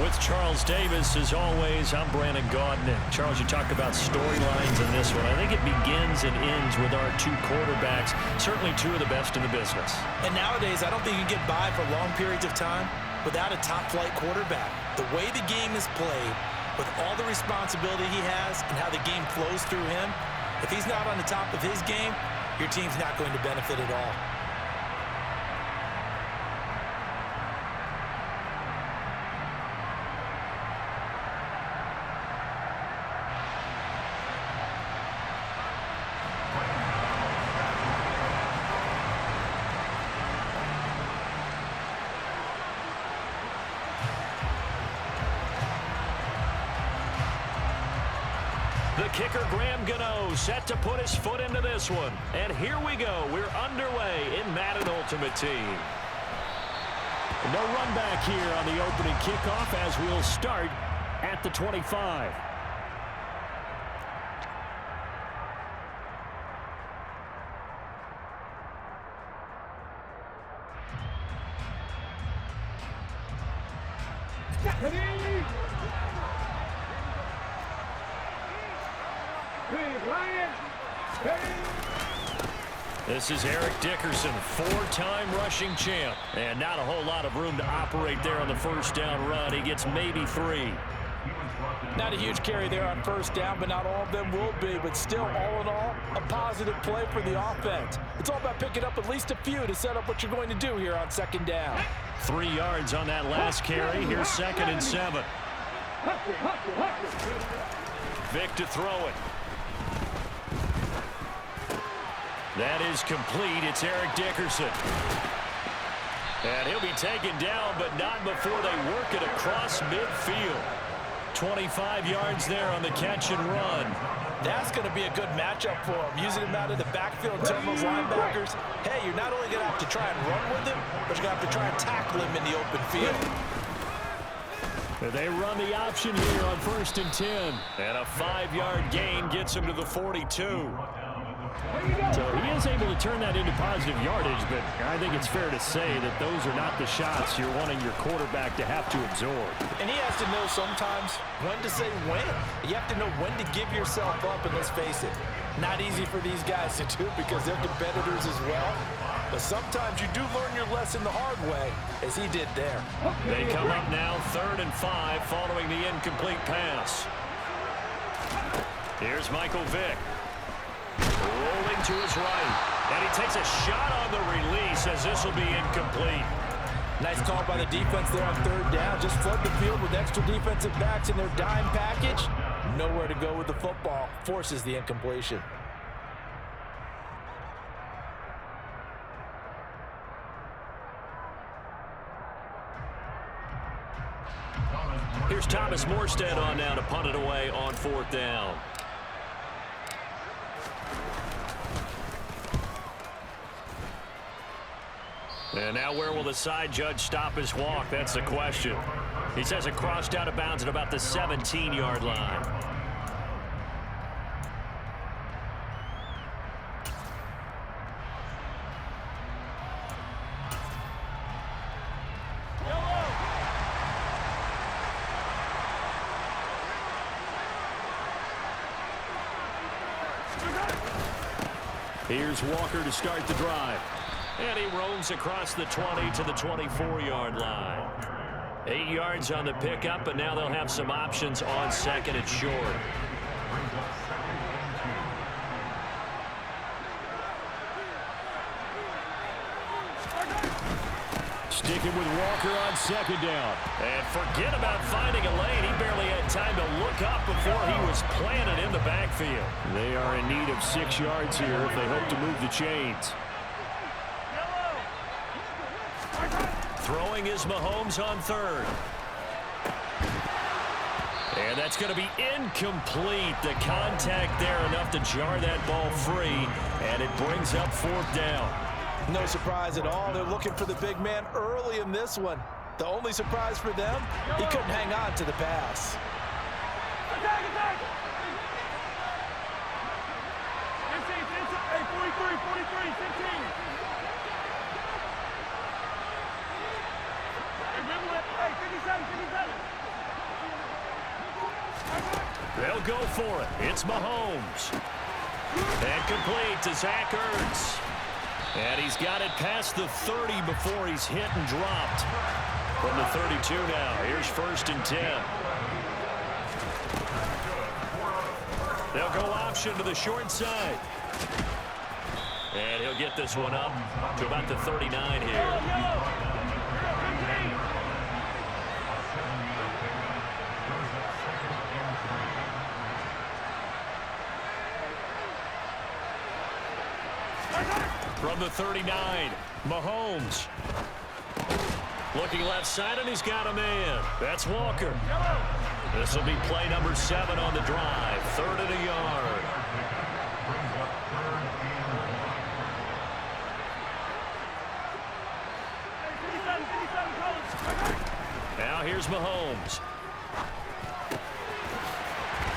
With Charles Davis, as always, I'm Brandon Gaudin. Charles, you talked about storylines in this one. I think it begins and ends with our two quarterbacks, certainly two of the best in the business. And nowadays, I don't think you can get by for long periods of time without a top-flight quarterback. The way the game is played, with all the responsibility he has and how the game flows through him, if he's not on the top of his game, your team's not going to benefit at all. The kicker, Graham Gano, set to put his foot into this one. And here we go. We're underway in Madden Ultimate Team. No run back here on the opening kickoff as we'll start at the 25. This is Eric Dickerson, four-time rushing champ. And not a whole lot of room to operate there on the first down run. He gets maybe 3. Not a huge carry there on first down, but not all of them will be. But still, all in all, a positive play for the offense. It's all about picking up at least a few to set up what you're going to do here on second down. 3 yards on that last carry. Here's 2nd and 7. Vic to throw it. That is complete. It's Eric Dickerson. And he'll be taken down, but not before they work it across midfield. 25 yards there on the catch and run. That's going to be a good matchup for him. Using him out of the backfield, telling those linebackers, hey, you're not only going to have to try and run with him, but you're going to have to try and tackle him in the open field. They run the option here on 1st and 10. And a 5-yard gain gets him to the 42. So he is able to turn that into positive yardage, but I think it's fair to say that those are not the shots you're wanting your quarterback to have to absorb. And he has to know sometimes when to say when. You have to know when to give yourself up, and let's face it, not easy for these guys to do because they're competitors as well. But sometimes you do learn your lesson the hard way, as he did there. They come up now 3rd and 5 following the incomplete pass. Here's Michael Vick. Rolling to his right. And he takes a shot on the release as this will be incomplete. Nice call by the defense there on 3rd down. Just flood the field with extra defensive backs in their dime package. Nowhere to go with the football. Forces the incompletion. Here's Thomas Morstead on now to punt it away on 4th down. And now where will the side judge stop his walk? That's the question. He says it crossed out of bounds at about the 17-yard line. Here's Walker to start the drive. And he roams across the 20 to the 24-yard line. 8 yards on the pickup, but now they'll have some options on 2nd and short. Sticking with Walker on 2nd down. And forget about finding a lane. He barely had time to look up before he was planted in the backfield. They are in need of 6 yards here if they hope to move the chains. Throwing is Mahomes on 3rd. And that's going to be incomplete. The contact there enough to jar that ball free. And it brings up 4th down. No surprise at all. They're looking for the big man early in this one. The only surprise for them, he couldn't hang on to the pass. Attack, attack! 43, 15. Hey, 57. go for it. It's Mahomes. And complete to Zach Ertz. And he's got it past the 30 before he's hit and dropped. From the 32 now, here's 1st and 10. They'll go option to the short side. And he'll get this one up to about the 39 here. From the 39, Mahomes. Looking left side, and he's got a man. That's Walker. This will be play number 7 on the drive. 3rd and a yard. Now here's Mahomes.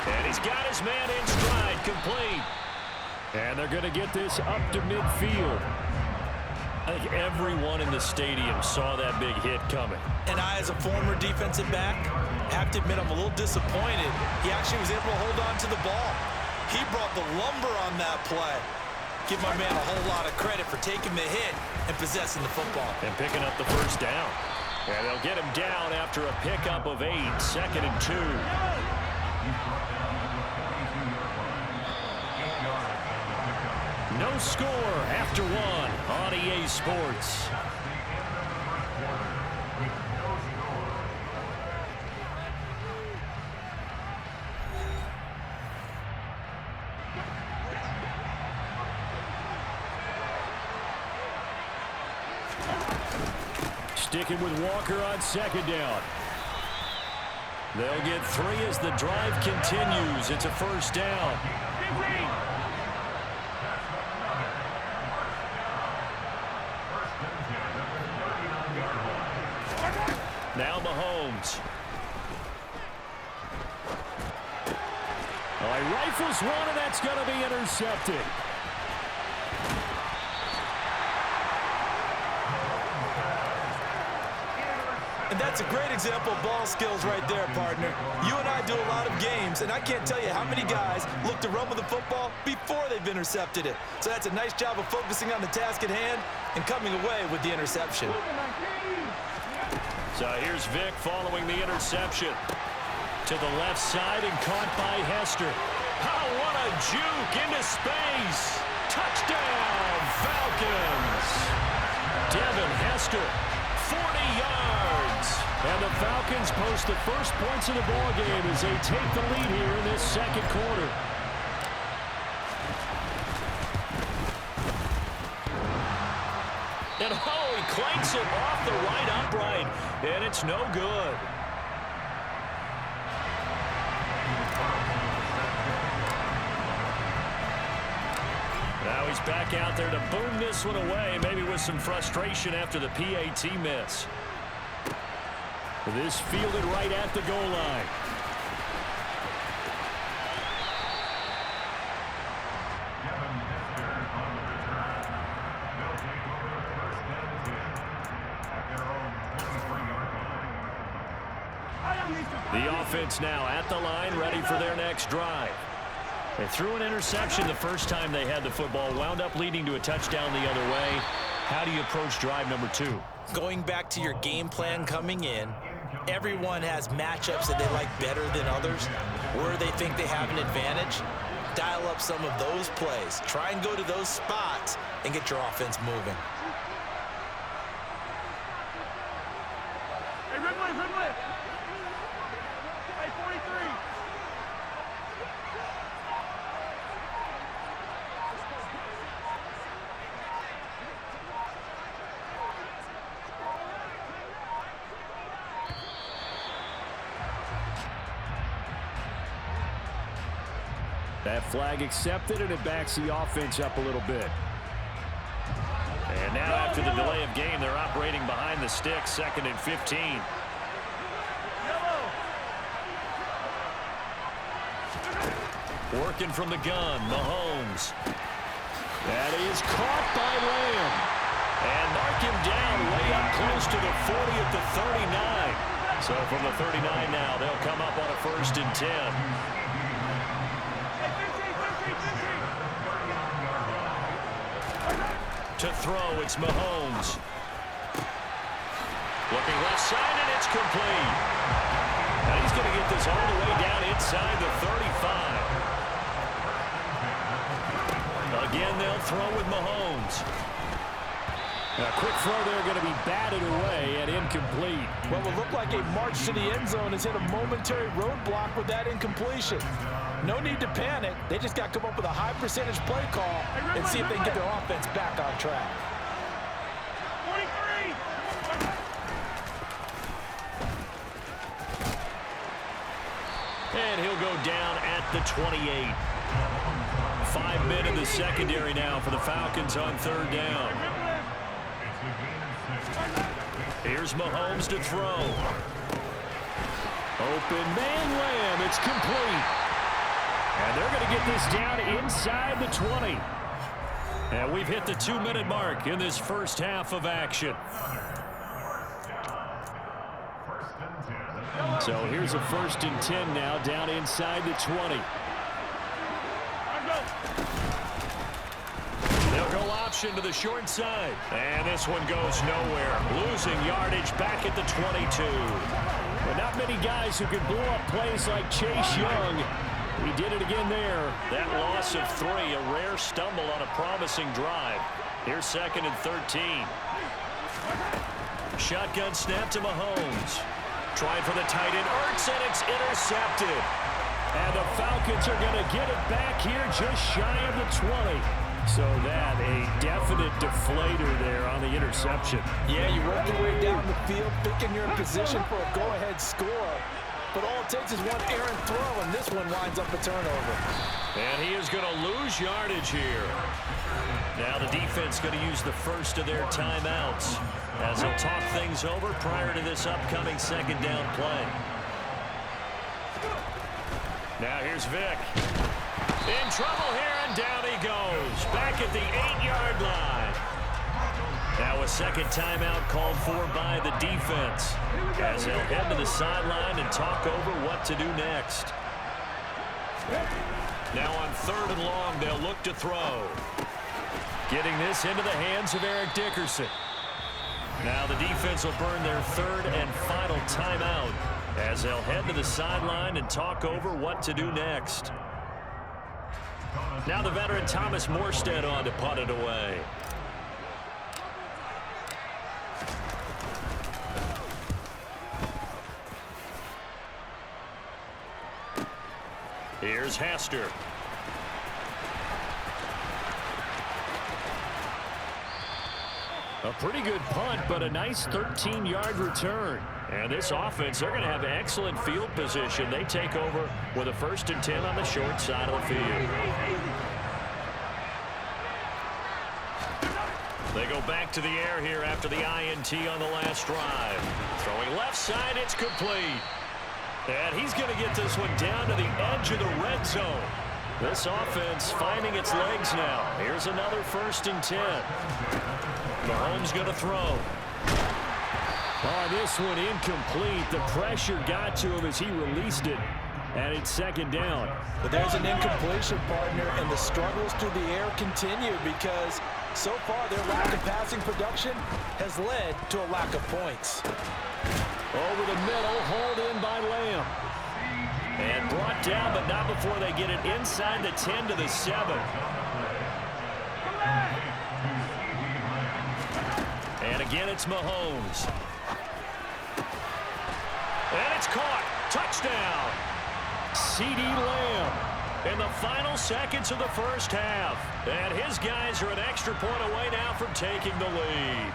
And he's got his man in stride, complete. And they're going to get this up to midfield. I think everyone in the stadium saw that big hit coming. And I, as a former defensive back, have to admit I'm a little disappointed. He actually was able to hold on to the ball. He brought the lumber on that play. Give my man a whole lot of credit for taking the hit and possessing the football. And picking up the first down. And they'll get him down after a pickup of 8, 2nd and 2. No score after 1 on EA Sports. Sticking with Walker on 2nd down. They'll get 3 as the drive continues. It's a first down. Now Mahomes. Oh, he rifles one, and that's going to be intercepted. And that's a great example of ball skills right there, partner. You and I do a lot of games, and I can't tell you how many guys look to run with the football before they've intercepted it. So that's a nice job of focusing on the task at hand and coming away with the interception. So here's Vic following the interception. To the left side and caught by Hester. Oh, what a juke into space. Touchdown, Falcons. Devin Hester, 40 yards. And the Falcons post the first points of the ballgame as they take the lead here in this 2nd quarter. And oh, he clanks it off the right upright, and it's no good. Now he's back out there to boom this one away, maybe with some frustration after the PAT miss. This fielded right at the goal line. The offense now at the line, ready for their next drive. They threw an interception the first time they had the football, wound up leading to a touchdown the other way. How do you approach drive number 2? Going back to your game plan coming in, everyone has matchups that they like better than others, where they think they have an advantage. Dial up some of those plays. Try and go to those spots and get your offense moving. Hey, Ridley. Hey, 43. That flag accepted, and it backs the offense up a little bit. And now after the delay of game, they're operating behind the sticks, 2nd and 15. Working from the gun, Mahomes. That is caught by Lamb. And mark him down way up close to the 40 at the 39. So from the 39 now, they'll come up on a 1st and 10. To throw, it's Mahomes. Looking left side, and it's complete. And he's going to get this all the way down inside the 35. Again, they'll throw with Mahomes. A quick throw there going to be batted away and incomplete. What will look like a march to the end zone has hit a momentary roadblock with that incompletion. No need to panic. They just got to come up with a high percentage play call and see if they can get their offense back on track. 23. And he'll go down at the 28. 5 men in the secondary now for the Falcons on third down. Here's Mahomes to throw. Open man, Lamb. It's complete. And they're going to get this down inside the 20. And we've hit the 2-minute mark in this first half of action. So here's a 1st and 10 now down inside the 20. They'll go option to the short side. And this one goes nowhere. Losing yardage back at the 22. But not many guys who can blow up plays like Chase Young. He did it again there. That loss of 3, a rare stumble on a promising drive. Here's 2nd and 13. Shotgun snap to Mahomes. Trying for the tight end, Ertz, and it's intercepted. And the Falcons are going to get it back here just shy of the 20. So that a definite deflator there on the interception. Yeah, you work your way down the field thinking you're in position for a go-ahead score. But all it takes is one errant throw, and this one winds up a turnover. And he is going to lose yardage here. Now the defense going to use the first of their timeouts as they'll talk things over prior to this upcoming 2nd down play. Now here's Vic. In trouble here, and down he goes. Back at the 8-yard line. Now a 2nd timeout called for by the defense as they'll head to the sideline and talk over what to do next. Now on 3rd and long, they'll look to throw. Getting this into the hands of Eric Dickerson. Now the defense will burn their 3rd and final timeout as they'll head to the sideline and talk over what to do next. Now the veteran Thomas Morstead on to punt it away. Here's Hester. A pretty good punt, but a nice 13-yard return. And this offense, they're going to have excellent field position. They take over with a 1st and 10 on the short side of the field. They go back to the air here after the INT on the last drive. Throwing left side, it's complete. And he's going to get this one down to the edge of the red zone. This offense finding its legs now. Here's another 1st and 10. Mahomes going to throw. Oh, this one incomplete. The pressure got to him as he released it. And it's 2nd down. But there's an incompletion, partner, and the struggles through the air continue because so far their lack of passing production has led to a lack of points. Over the middle, hauled in by Lamb. And brought down, but not before they get it inside the 10 to the 7. And again, it's Mahomes. And it's caught. Touchdown. CeeDee Lamb in the final seconds of the first half. And his guys are an extra point away now from taking the lead.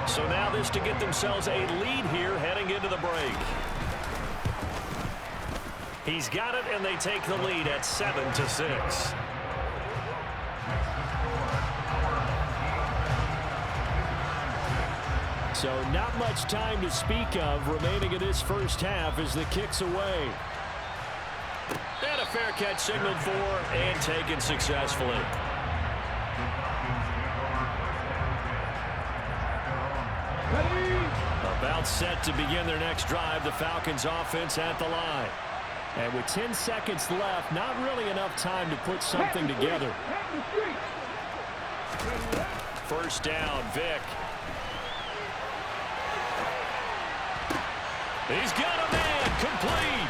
So now this to get themselves a lead here heading into the break. He's got it, and they take the lead at 7-6. So not much time to speak of remaining in this first half as the kick's away. And a fair catch signaled for and taken successfully. About set to begin their next drive, the Falcons offense at the line. And with 10 seconds left, not really enough time to put something together. First down, Vic. He's got a man, complete.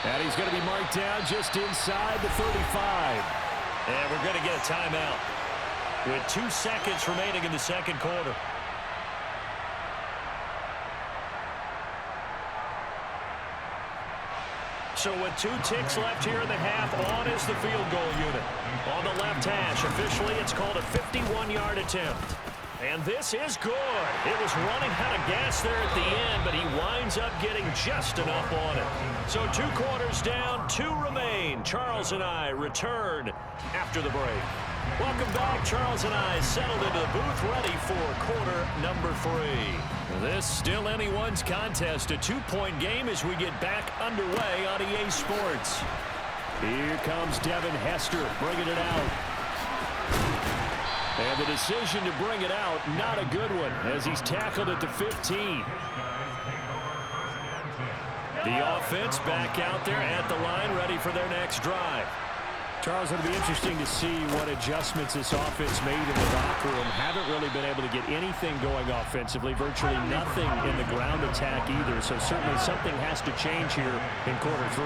And he's going to be marked down just inside the 35. And we're going to get a timeout with 2 seconds remaining in the second quarter. So with 2 ticks left here in the half, on is the field goal unit. On the left hash, officially it's called a 51-yard attempt. And this is good. It was running out of gas there at the end, but he winds up getting just enough on it. So 2 quarters down, 2 remain. Charles and I return after the break. Welcome back. Charles and I settled into the booth, ready for quarter number 3. This still anyone's contest, a 2-point game as we get back underway on EA Sports. Here comes Devin Hester bringing it out. And the decision to bring it out, not a good one, as he's tackled at the 15. The offense back out there at the line, ready for their next drive. Charles, it'll be interesting to see what adjustments this offense made in the locker room. Haven't really been able to get anything going offensively, virtually nothing in the ground attack either. So certainly something has to change here in quarter 3.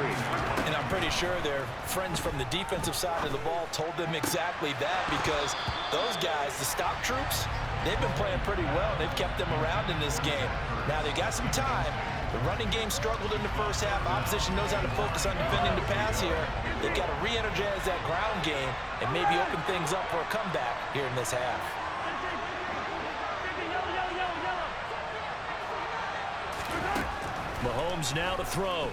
And I'm pretty sure their friends from the defensive side of the ball told them exactly that, because those guys, the stop troops, they've been playing pretty well. They've kept them around in this game. Now they got some time. The running game struggled in the first half. Opposition knows how to focus on defending the pass here. They've got to re-energize that ground game and maybe open things up for a comeback here in this half. Mahomes now to throw.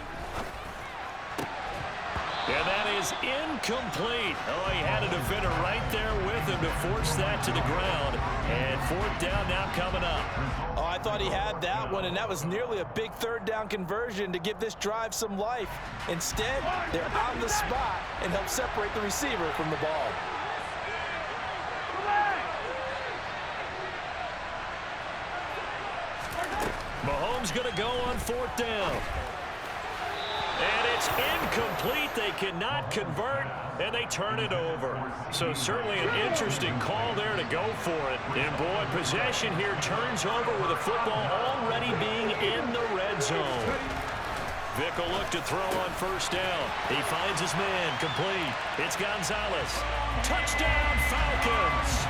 And that is incomplete. Oh, he had a defender right there with him to force that to the ground. And 4th down now coming up. Oh, I thought he had that one, and that was nearly a big 3rd down conversion to give this drive some life. Instead, they're on the spot and help separate the receiver from the ball. Mahomes going to go on 4th down. And it's incomplete. They cannot convert, and they turn it over. So certainly an interesting call there to go for it. And boy, possession here turns over with the football already being in the red zone. Vic will look to throw on 1st down. He finds his man, complete. It's Gonzalez. Touchdown, Falcons.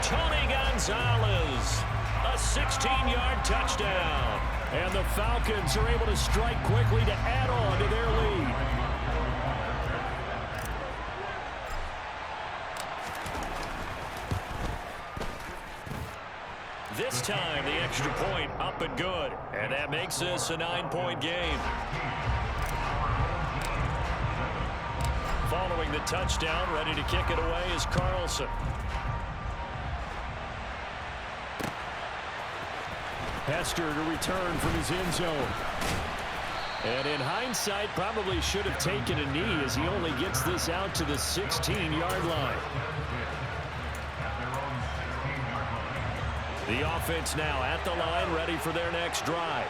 Tony Gonzalez. A 16-yard touchdown. And the Falcons are able to strike quickly to add on to their lead. This time, the extra point up and good. And that makes this a 9-point game. Following the touchdown, ready to kick it away is Carlson. Hester to return from his end zone. And in hindsight, probably should have taken a knee as he only gets this out to the 16-yard line. The offense now at the line, ready for their next drive.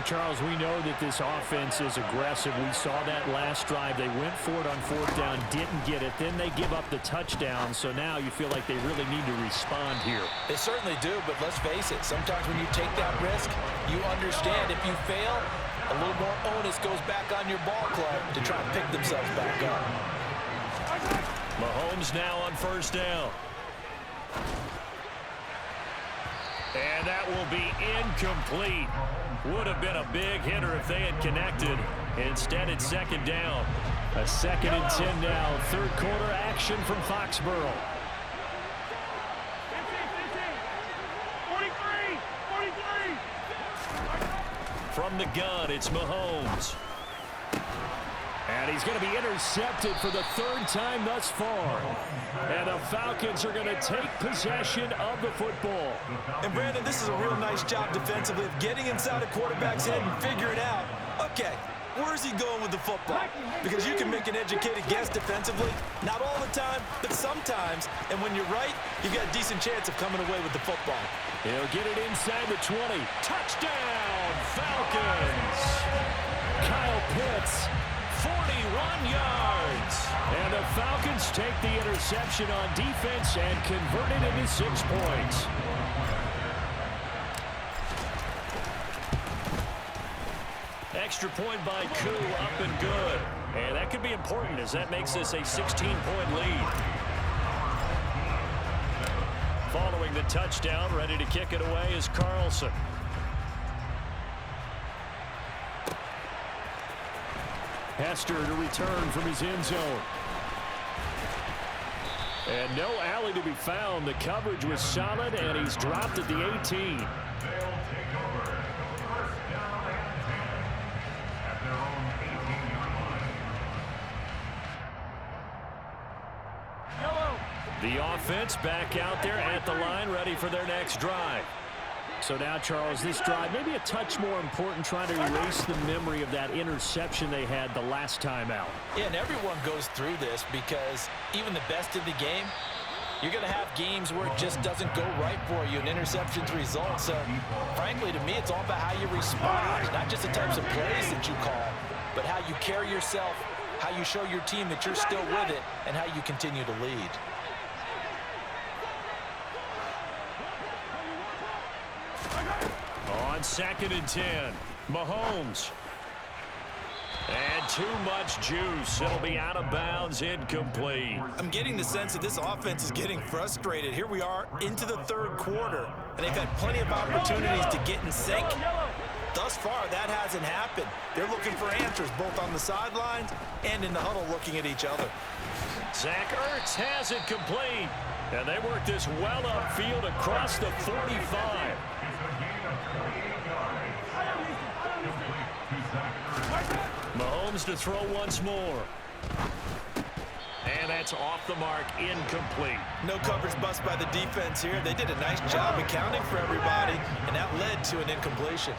Charles, we know that this offense is aggressive. We saw that last drive. They went for it on 4th down, didn't get it. Then they give up the touchdown. So now you feel like they really need to respond here. They certainly do, but let's face it. Sometimes when you take that risk, you understand if you fail, a little more onus goes back on your ball club to try and pick themselves back up. Mahomes now on 1st down. And that will be incomplete. Would have been a big hitter if they had connected. Instead, it's 2nd down. A 2nd and 10 now. 3rd quarter action from Foxborough. 43! From the gun, it's Mahomes. And he's going to be intercepted for the 3rd time thus far. And the Falcons are going to take possession of the football. And Brandon, this is a real nice job defensively of getting inside a quarterback's head and figuring out, okay, where's he going with the football? Because you can make an educated guess defensively, not all the time, but sometimes. And when you're right, you've got a decent chance of coming away with the football. He'll get it inside the 20. Touchdown, Falcons! Kyle Pitts 41 yards. And the Falcons take the interception on defense and convert it into 6 points. Extra point by Koo, up and good. And that could be important as that makes this a 16-point lead. Following the touchdown, ready to kick it away is Carlson. Hester to return from his end zone. And no alley to be found. The coverage was solid, and he's dropped at the 18. The offense back out there at the line, ready for their next drive. So now, Charles, this drive maybe a touch more important, trying to erase the memory of that interception they had the last time out. Yeah, and everyone goes through this because even the best in the game, you're going to have games where it just doesn't go right for you, and interceptions result. So, frankly, to me, it's all about how you respond, not just the types of plays that you call, but how you carry yourself, how you show your team that you're still with it, and how you continue to lead. On 2nd and 10, Mahomes. And too much juice. It'll be out of bounds, incomplete. I'm getting the sense that this offense is getting frustrated. Here we are into the 3rd quarter, and they've had plenty of opportunities to get in sync. Thus far, that hasn't happened. They're looking for answers both on the sidelines and in the huddle looking at each other. Zach Ertz has it complete. And they work this well upfield across the 45. Mahomes to throw once more. And that's off the mark, incomplete. No coverage bust by the defense here. They did a nice job accounting for everybody, and that led to an incompletion.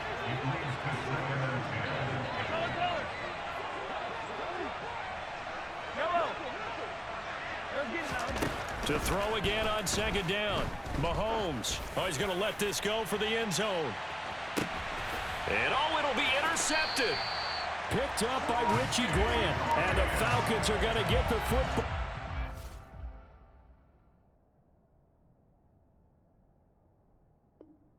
To throw again on 2nd down. Mahomes. Oh, he's going to let this go for the end zone. And oh, it'll be intercepted. Picked up by Richie Grant. And the Falcons are going to get the football.